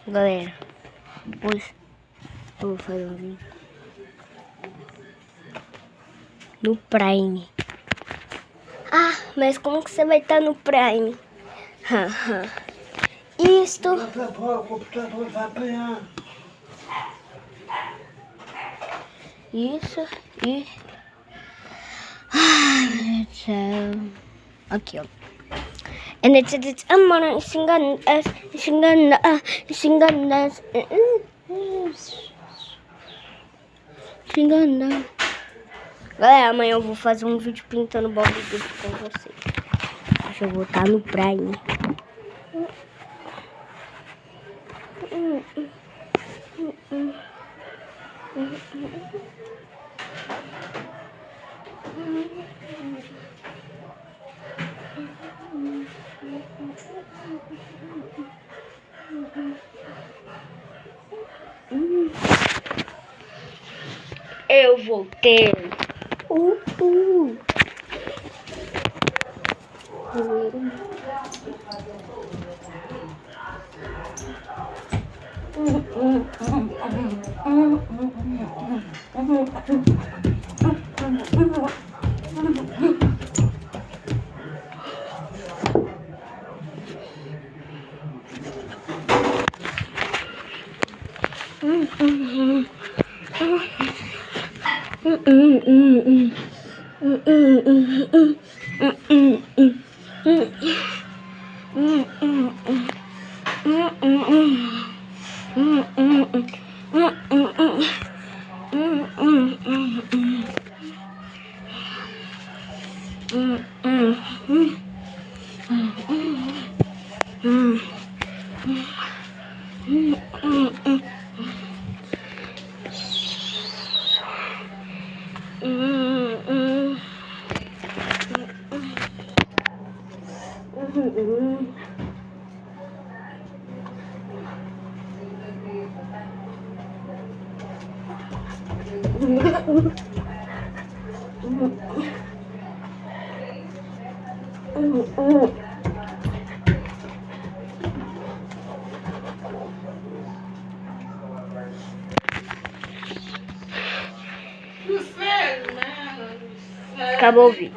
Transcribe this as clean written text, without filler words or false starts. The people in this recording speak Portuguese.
Galera, hoje eu vou fazer um vídeo no Prime. Ah, mas como que você vai estar no Prime? Isto. O computador vai apanhar. Isso e... Ai, meu Deus do céu. Aqui, ó. And it's I'm gonna xingando. Galera, amanhã eu vou fazer um vídeo pintando bodybuilding com vocês. Deixa eu voltar no Prime. Eu voltei. Acabou o vídeo.